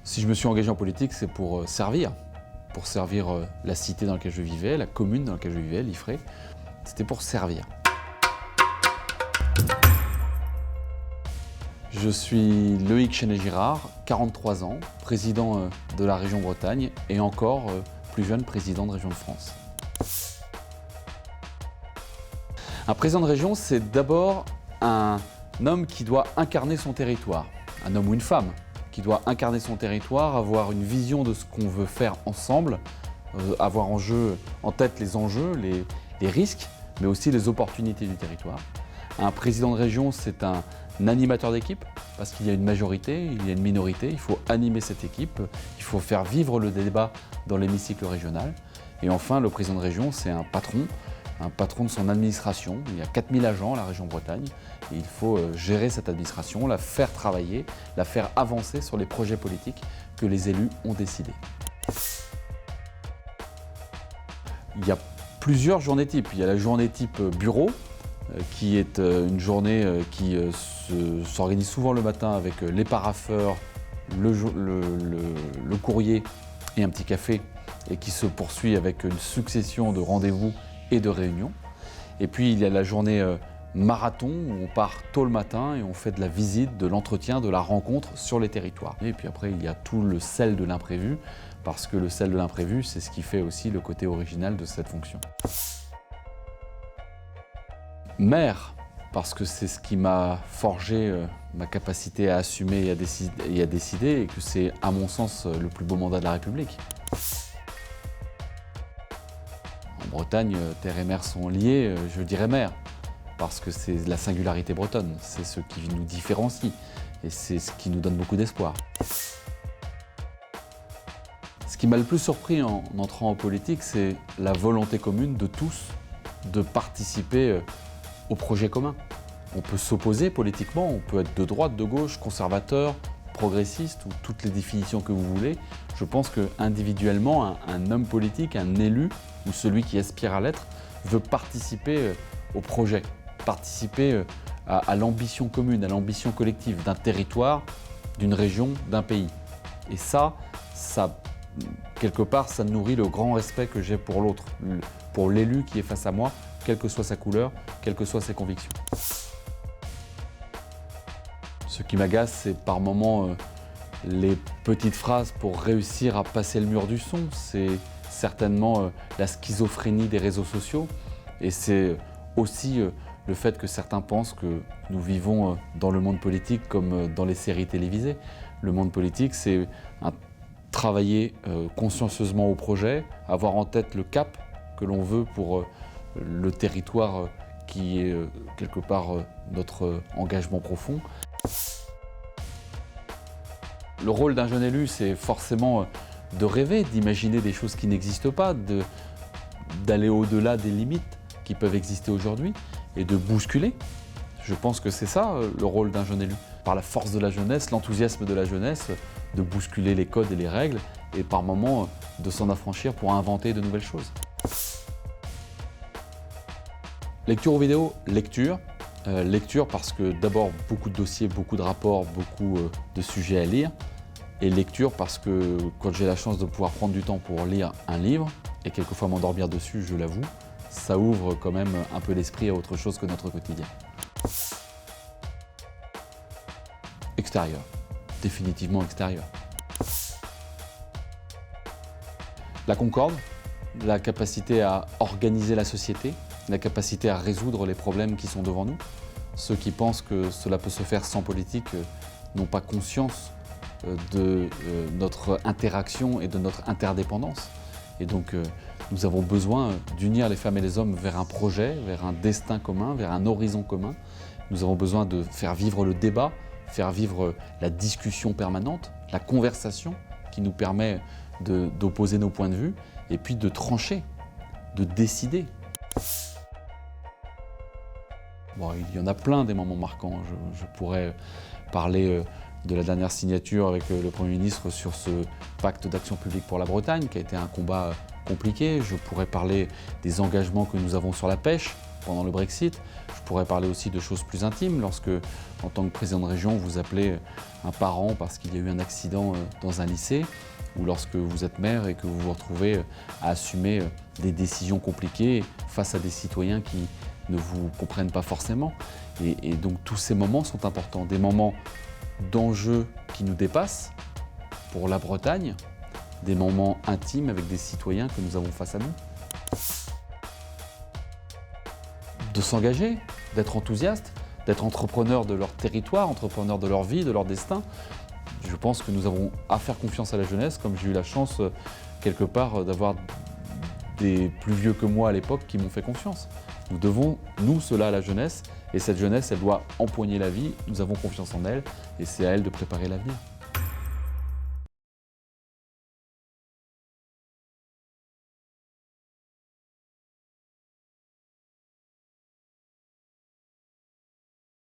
Si je me suis engagé en politique, c'est pour servir la cité dans laquelle je vivais, la commune dans laquelle je vivais, Liffré. C'était pour servir. Je suis Loïc Chenet-Girard, 43 ans, président de la région Bretagne et encore plus jeune président de région de France. Un président de région, c'est d'abord un homme qui doit incarner son territoire, un homme ou une femme qui doit incarner son territoire, avoir une vision de ce qu'on veut faire ensemble, avoir en tête les enjeux, les risques, mais aussi les opportunités du territoire. Un président de région, c'est un animateur d'équipe, parce qu'il y a une majorité, il y a une minorité, il faut animer cette équipe, il faut faire vivre le débat dans l'hémicycle régional. Et enfin, le président de région, c'est un patron de son administration. Il y a 4000 agents à la région Bretagne et il faut gérer cette administration, la faire travailler, la faire avancer sur les projets politiques que les élus ont décidés. Il y a plusieurs journées types. Il y a la journée type bureau, qui est une journée qui s'organise souvent le matin avec les parapheurs, le courrier et un petit café, et qui se poursuit avec une succession de rendez-vous et de réunions. Et puis il y a la journée marathon où on part tôt le matin et on fait de la visite, de l'entretien, de la rencontre sur les territoires. Et puis après il y a tout le sel de l'imprévu, parce que le sel de l'imprévu, c'est ce qui fait aussi le côté original de cette fonction. Maire, parce que c'est ce qui m'a forgé ma capacité à assumer et à décider, et que c'est à mon sens le plus beau mandat de la République. En Bretagne, terre et mer sont liés, je dirais mer, parce que c'est la singularité bretonne, c'est ce qui nous différencie et c'est ce qui nous donne beaucoup d'espoir. Ce qui m'a le plus surpris en entrant en politique, c'est la volonté commune de tous de participer au projet commun. On peut s'opposer politiquement, on peut être de droite, de gauche, conservateur, progressiste ou toutes les définitions que vous voulez. Je pense qu'individuellement, un homme politique, un élu ou celui qui aspire à l'être veut participer au projet, participer à l'ambition commune, à l'ambition collective d'un territoire, d'une région, d'un pays. Et ça, quelque part, ça nourrit le grand respect que j'ai pour l'autre, pour l'élu qui est face à moi, quelle que soit sa couleur, quelles que soient ses convictions. Ce qui m'agace, c'est par moments les petites phrases pour réussir à passer le mur du son. C'est certainement la schizophrénie des réseaux sociaux et c'est aussi le fait que certains pensent que nous vivons dans le monde politique comme dans les séries télévisées. Le monde politique, c'est travailler consciencieusement au projet, avoir en tête le cap que l'on veut pour le territoire qui est quelque part notre engagement profond. Le rôle d'un jeune élu, c'est forcément de rêver, d'imaginer des choses qui n'existent pas, d'aller au-delà des limites qui peuvent exister aujourd'hui et de bousculer. Je pense que c'est ça le rôle d'un jeune élu. Par la force de la jeunesse, l'enthousiasme de la jeunesse, de bousculer les codes et les règles et par moments de s'en affranchir pour inventer de nouvelles choses. Lecture ou vidéo, lecture. Lecture parce que d'abord beaucoup de dossiers, beaucoup de rapports, beaucoup de sujets à lire. Et lecture parce que quand j'ai la chance de pouvoir prendre du temps pour lire un livre, et quelquefois m'endormir dessus, je l'avoue, ça ouvre quand même un peu l'esprit à autre chose que notre quotidien. Extérieur, définitivement extérieur. La concorde, la capacité à organiser la société, la capacité à résoudre les problèmes qui sont devant nous. Ceux qui pensent que cela peut se faire sans politique n'ont pas conscience de notre interaction et de notre interdépendance. Et donc nous avons besoin d'unir les femmes et les hommes vers un projet, vers un destin commun, vers un horizon commun. Nous avons besoin de faire vivre le débat, faire vivre la discussion permanente, la conversation qui nous permet d'opposer nos points de vue et puis de trancher, de décider. Bon, il y en a plein des moments marquants. Je pourrais parler de la dernière signature avec le Premier ministre sur ce pacte d'action publique pour la Bretagne, qui a été un combat compliqué. Je pourrais parler des engagements que nous avons sur la pêche, pendant le Brexit. Je pourrais parler aussi de choses plus intimes, lorsque, en tant que président de région, vous appelez un parent parce qu'il y a eu un accident dans un lycée, ou lorsque vous êtes maire et que vous vous retrouvez à assumer des décisions compliquées face à des citoyens qui ne vous comprennent pas forcément. Et donc tous ces moments sont importants, des moments d'enjeux qui nous dépassent pour la Bretagne, des moments intimes avec des citoyens que nous avons face à nous. De s'engager, d'être enthousiaste, d'être entrepreneur de leur territoire, entrepreneur de leur vie, de leur destin. Je pense que nous avons à faire confiance à la jeunesse, comme j'ai eu la chance, quelque part, d'avoir des plus vieux que moi à l'époque qui m'ont fait confiance. Nous devons, nous, cela à la jeunesse, et cette jeunesse, elle doit empoigner la vie, nous avons confiance en elle, et c'est à elle de préparer l'avenir.